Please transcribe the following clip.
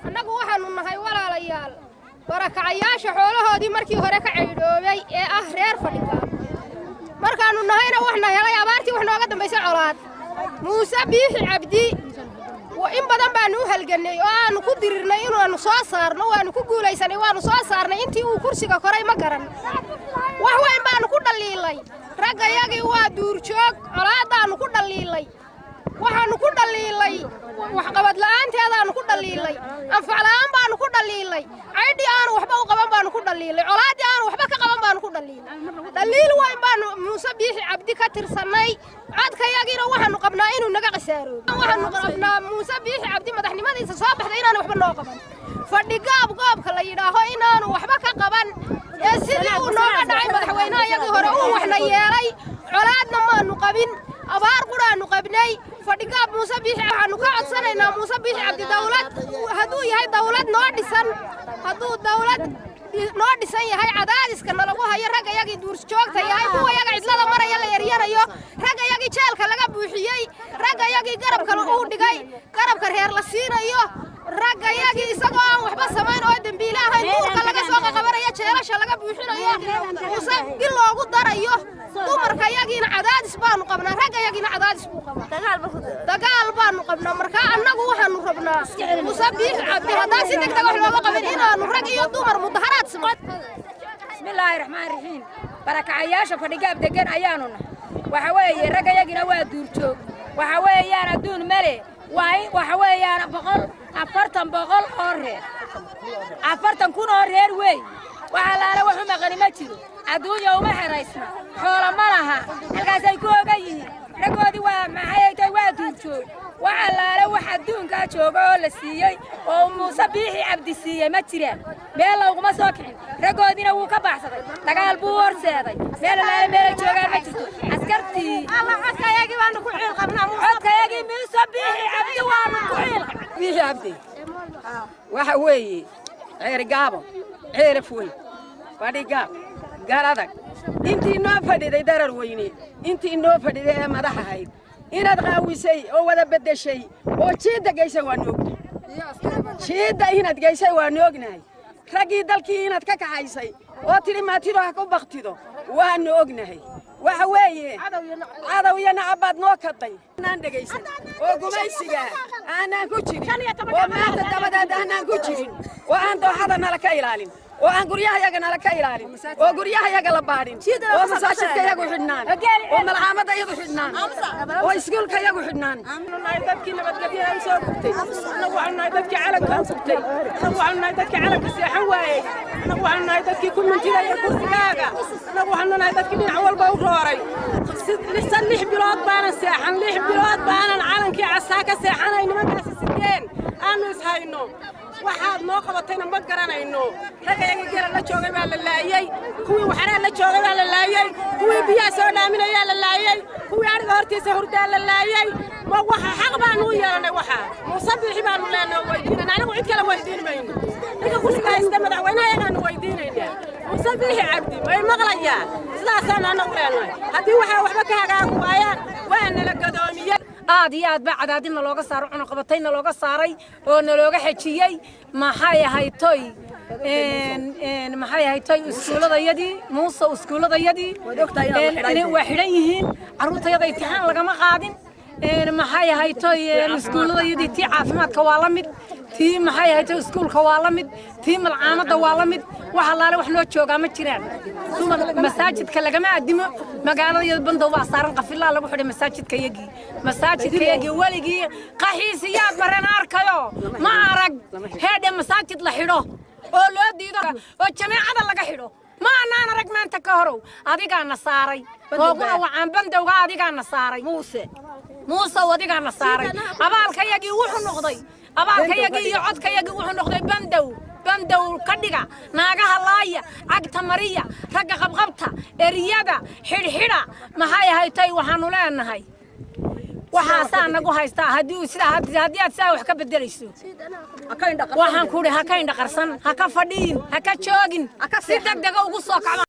annagu waxaanu nahay walaalayaal barakacayaasha xoolahoodii markii hore ka ceydhoobay ee ah reer Fadhiga markaanu nahayna waxna helay abaartii wax nooga dambaysay colaad Muuse Biixi Cabdi وإن بدن بانو هالجنة وأنا كدرنا إنه أنا صاصرنا وأنا كقوليسنا وأنا صاصرنا أنتي وكرسي كراي مقرن وهو إن بانو كده الليلي رجع يجي وادور شوك على هذا أنا كده الليلي وحنا كده الليلي وحقبض لأنت هذا أنا كده الليلي أنفعل أنا بانو كده الليلي عيدي أنا وحبا وقبان بانو كده الليلي على هذا أنا وحبا كقبان بانو كده الليلي دليل وين بانو Muuse Biixi Cabdi ka tirsanay codka yagiina waxaanu qabnaa inuu naga qasaro waxaanu qabnaa Muuse Biixi Cabdi madaxnimadiisa soo baxday inaan waxba noo qaban Fadhigaab goobka la yiraahdo inaanu waxba ka qaban ee sidii uu nooga dhacay madaxweynaha yagii hore uu waxna yeelay colaadna maanu qabin abaar quraanu qabnay Fadhigaab Muuse Biixi waxaanu ka codsanaynaa Muuse Biixi Cabdi dawlad haduu yahay dawlad noo dhisan haduu dawlad noo dhisan yahay cadaadiska nalagu hayo rag ayagii duurs joogta yahay kuwa yaga cidlada maraya la yaryarayo rag ayagii jeelka laga buuxiyay rag ayagii garabka uu dhigay garabka reer la siinayo rag ayagii isagoo aan waxba samayn oo dambiile ahayn duurka laga soo qabanaya jeelasha laga buuxinayo Muuse bil loogu darayo dumarka ayagiina cadaadis baanu qabnaa rag ayagiina cadaadis ku qabnaa dagaal baanu qabnaa marka annagu waxaanu rabnaa Muuse Biixi Cabdi hadaa si degdeg wax looga qaban inaanu rag iyo dumar mudaharaad samad bismillahir rahmaanir rahiim barakacayaasha Fadhigaab degan ayaanu waxa weeye rag ayagiina waa duur joog waxa weeyaan aduun male waxa weeyaan 140 oo reer 40 kun oo reer wey waxa laala wuxuu maqani ma jiro adduunyo uma xiraysna xoolo ma laha halkaas ay ku ogayihiin ragoodi waa maxay tay waa duur joog waxa laala wax adduunka jooga oo la siiyay oo Muuse Biixi Cabdi siiyay ma jiraan meel laguma soo kicin ragoodina wuu ka baxsaday dagaal buu horseeday meel joogaan ma jirto askartii Allah codkayagi waanu ku ciil qabnaa codkayagi Muuse Biixi Cabdi waanu ku ciil Biixi Cabdi waxa weeye ceer gaabo ceer fuul Fadhigaab garadag intii noo fadhiday darar weyne intii noo fadhiday ee madax ahayd inaad qaawisay oo wada bedeshay oo jiida geysay waa noognahay jiida inaad geysay waa noognahay ragii dalkii inaad ka kaxaysay oo tiri maatido ha ku baqtido waa noognahay waxa weeye cadawiyana abad noo kaday aan dhageysan oo gumaysiga aanan ku jirin oo maanta dabada aanan ku jirin oo aan dooxada nala ka ilaalin oo aan guryaha yaga nala ka ilaalin oo guryaha yaga la baadhin oo masaajidka yagu xidhnaan oo malxamada yagu xidhnaan oo iskuulka yagu xidhnaan dadkii nabadgelyo ay soo gubtay anagu waxaan nahay dadkii calanka gubtay anagu waxaan nahay dadkii calanka seexan waayay anagu waxaan nahay dadkii ku mintiday kursigaaga anagu waxaan nahay dadkii dhinac walba u rooray lisan 6 bilood baanan seexan 6 bilood baanan calankii casaa ka seexanay nimankaasi sideen aanu ishayno waxaad noo qabatayna ma garanayno rag ayaga geela la joogay baa la laayay kuwii waxana la joogay baa la laayay kuwii biyaha soo dhaaminaya la laayay kuwii ariga hortiisa hurdaa la laayay ma waxa xaq baan u yeelanay waxa Muuse Biixi baan u leenahay weydiinana anigu cid kale weydiin mayno ninka ku shaqaysta madaxweynaha ayagaan weydiinayna Muuse Biixi Cabdi way maqlayaan sidaas aan anagu leenahay haddii waxa waxba ka hagaag waayaan waa nala gadoomiyay aad iyo aad ba cadaadina looga saaro cunaqabatayna looga saaray oo nalooga xajiyay maxay ahaytoy iskuuladayadii Muuse iskuuladayadii waa xidhan yihiin caruurtayada imtixaan lagama qaadin maxay ahaytoy iskuuladayadii tii caafimaadka waa la mid tii maxay ahaytoy iskuulka waa la mid tii malcaamada waa la mid waxa laale wax noo joogaa ma jiraan dumar masaajidka lagama adimo magaalada bandow baa saaran qafilaa lagu xidhay masaajidka yagii waligii qaxiisiyaad maran arkayo ma arag heedhe masaajid la xidho oo loo diido oo jameecada laga xidho ma aanan arag maanta ka horow adigaana saaray ooguna waxaan bandowga adigaana saaray Muuse wadigaana saaray abaalkayagii wuxuu noqday abaalkayagii iyo codkayagii wuxuu noqday bandow ka dhiga naagaha laaya cagta mariya ragga qabqabta eriyada xidhxidha maxay ahaytay waxaanu leenahay waxaasaa nagu haystaa haddii aad saa wax ka bedelayso waxaan ku idhi ha ka indhaqarsan ha ka fadhiin ha ka joogin si degdega ugu soo kacdo